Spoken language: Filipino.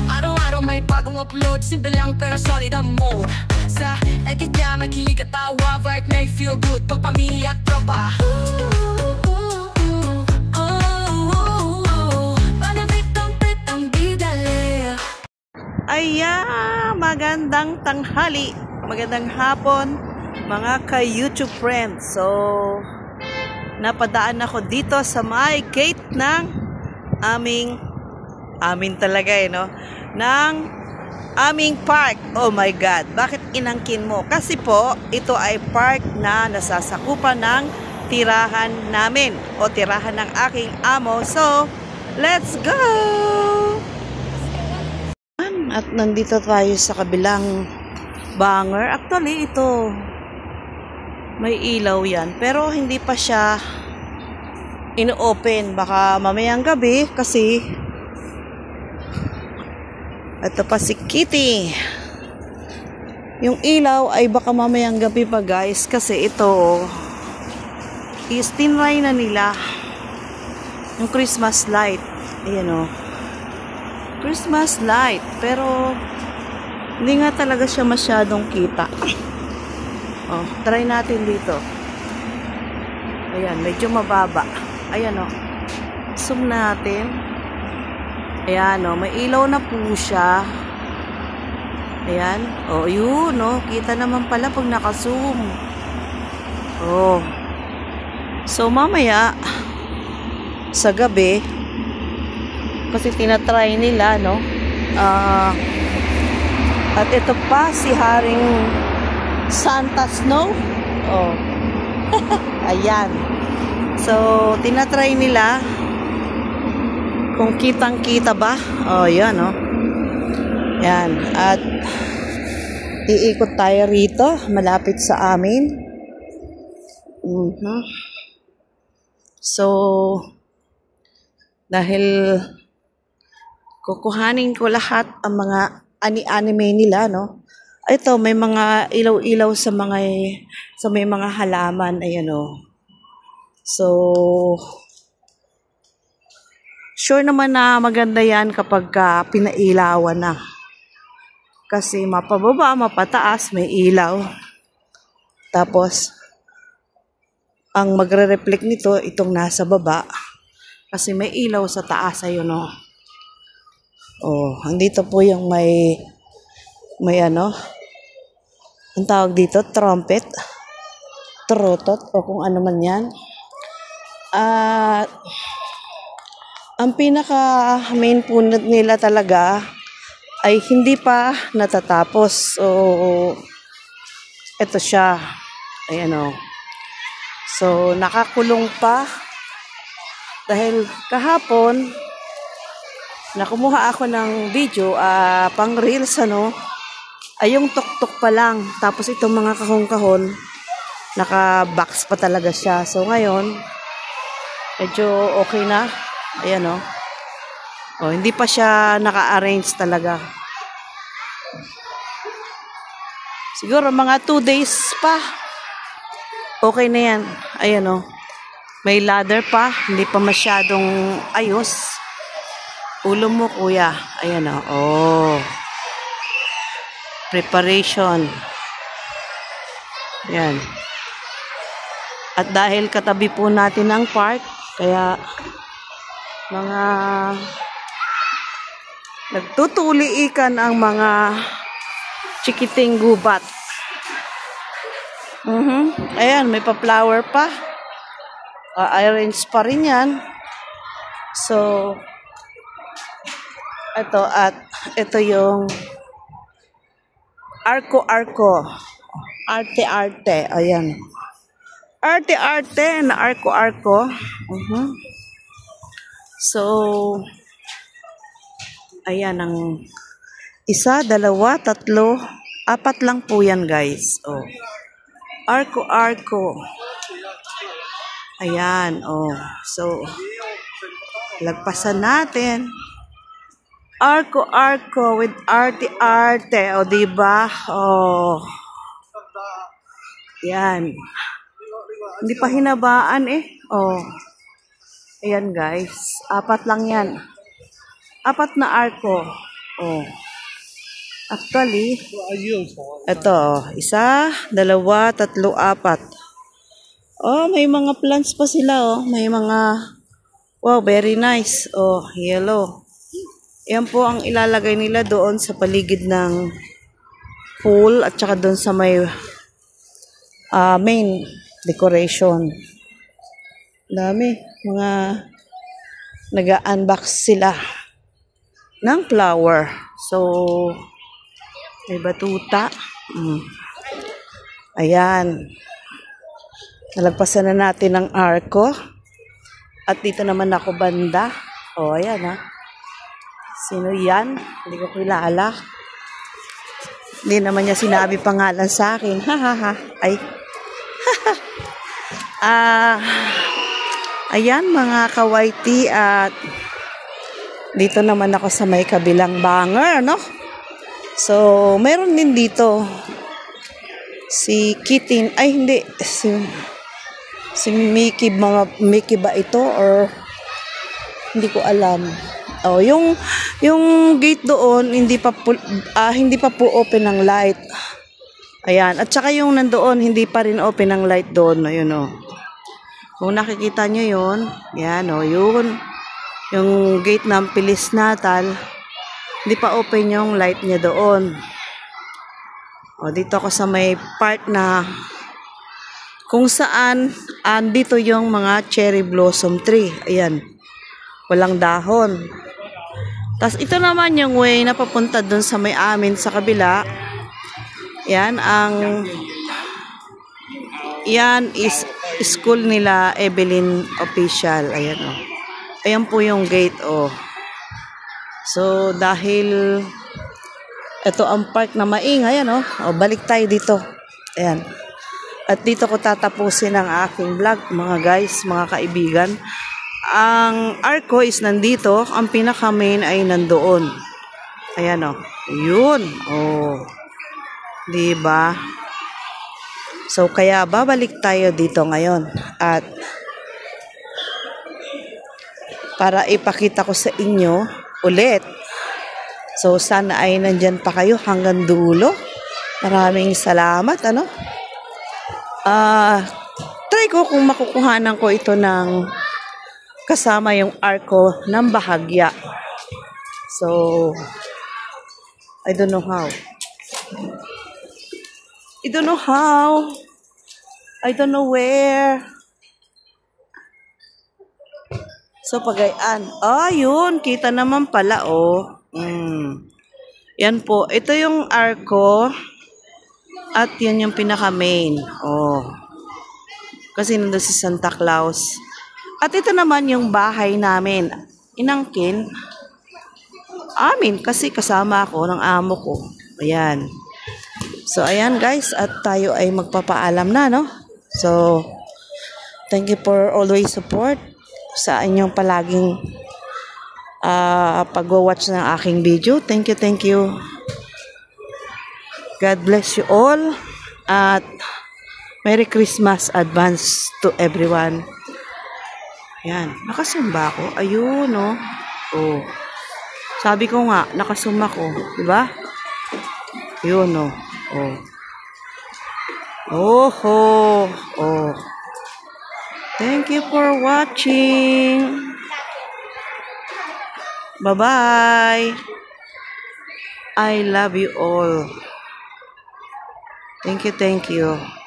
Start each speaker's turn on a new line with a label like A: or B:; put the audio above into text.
A: Araw-araw may bagong upload, simple lang pero solid ang mo. Sa edit niya makilig at tawa, vibe may feel good, pagpamilya at tropa.
B: Ayan, magandang tanghali, magandang hapon mga ka-YouTube friends. So, napadaan ako dito sa may gate ng amin talaga no? Ng aming park. Oh my God, bakit inangkin mo? Kasi po, ito ay park na nasasakupan ng tirahan namin o tirahan ng aking amo. So, let's go! At nandito tayo sa kabilang banger. Actually, ito may ilaw yan. Pero hindi pa siya ino-open. Baka mamayang gabi kasi ito pa si Kitty. Yung ilaw ay baka mamayang gabi pa guys. Kasi ito is tinry na nila yung Christmas light. Ayan o. Christmas light, pero hindi nga talaga siya masyadong kita. Oh, try natin dito. Ayan, medyo mababa. Ayan oh. Zoom natin. Ayan oh, may ilaw na po siya. Ayan. Oh, yun oh. Kita naman pala pag naka-zoom. Oh. So, mamaya sa gabi, kasi tinatry nila, no? At ito pa, si Haring Santa Snow. Oh. Ayan. So, tinatry nila kung kitang-kita ba. Oh, yan, no? Yan. At iikot tayo rito, malapit sa amin. So, dahil kukuhanin ko lahat ang mga anime nila, no? Ito, may mga ilaw-ilaw sa may mga halaman, ayan, oh. So, sure naman na maganda yan kapag pinailawan na. Kasi mapababa, mapataas, may ilaw. Tapos, ang magre-reflect nito, itong nasa baba. Kasi may ilaw sa taas, ayun, oh. Oh, andito po yung may ano, ang tawag dito, trumpet, trotot, o kung ano man yan. Ang pinaka main punot nila talaga ay hindi pa natatapos. So, ito siya. Ayan o. So, nakakulong pa. Dahil kahapon, nakumuha ako ng video, pang reels, ano, ay yung tuktok pa lang. Tapos itong mga kahon-kahon, naka-box pa talaga siya. So ngayon, medyo okay na. Ayan o. Oh, hindi pa siya naka-arrange talaga. Siguro mga 2 days pa. Okay na yan. Ayan o. May ladder pa. Hindi pa masyadong ayos. Ulo mo, kuya. Ayan o. Oh. Preparation. Ayan. At dahil katabi po natin ang park, kaya mga nagtutuliikan ang mga chikiting gubat. Ayan, may pa-flower pa. Arrange pa rin yan. So, ito at ito yung arko-arko. Arte-arte. Ayan. Arte-arte na arko-arko. So, ayan ang isa, dalawa, tatlo, 4 lang po yan guys. Oh. Arko-arko. Ayan. Oh. So, lagpasan natin. Arko-arko with arte-arte. O, diba? O. Yan. Hindi pa hinabaan eh. O. Ayan guys. 4 lang yan. Apat na arko. Oh. Actually, ito, isa, dalawa, tatlo, apat. Oh, may mga plants pa sila, oh. May mga, wow, very nice. Oh, yellow. Yan po ang ilalagay nila doon sa paligid ng pool at saka doon sa may main decoration. Dami, mga nag-unbox sila ng flower. So, may batuta. Ayan. Nalagpasan na natin ang arko. At dito naman ako banda. O, ayan ha. Sino yan? Hindi ko kilala. Hindi naman niya sinabi pangalan sa akin. Ha. Ay. Ayan mga kawaiti. At dito naman ako sa may kabilang banger, no? So, meron din dito si Kitin, ay hindi, si Mickey, mga Mickey ba ito or hindi ko alam. Oh, yung gate doon hindi pa po open ng light. Ayan, at saka yung nandoon hindi pa rin open ng light doon, ayun oh. Kung nakikita nyo yun, yan oh, yun. Yung gate ng Pilis Natal, hindi pa open yung light niya doon. O, dito ako sa may part na kung saan andito yung mga cherry blossom tree. Ayan. Walang dahon. Tapos ito naman yung way na papunta doon sa may amin sa kabila. Yan is school nila Evelyn Official. Ayan o. Ayan po yung gate o. So, dahil ito ang park na maingay, ano? O, balik tayo dito. Ayan. At dito ko tatapusin ang aking vlog, mga guys, mga kaibigan. Ang arko is nandito, ang pinaka-main ay nandoon. Ayan, o. Yun. O. Diba? So, kaya babalik tayo dito ngayon. At para ipakita ko sa inyo ulit. So, sana ay nandyan pa kayo hanggang dulo. Maraming salamat, ano? Try ko kung makukuhanan ko ito ng kasama yung arko ng bahagya. So, I don't know how. I don't know where. So, pagayan. Yun. Kita naman pala, oh. Yan po. Ito yung arko. At yan yung pinaka-main. Oh. Kasi nandun si Santa Claus. At ito naman yung bahay namin. Inangkin. Amin. Kasi kasama ako ng amo ko. Ayan. So, ayan guys. At tayo ay magpapaalam na, no? So, thank you for always support sa inyong palaging pag-watch ng aking video. Thank you. God bless you all. At Merry Christmas advance to everyone. Yan. Nakasumba ako. Ayun, no? Oh. Sabi ko nga, nakasumba ko. Diba? Yun, no? Oh. Oh. Thank you for watching. Bye-bye. I love you all. Thank you.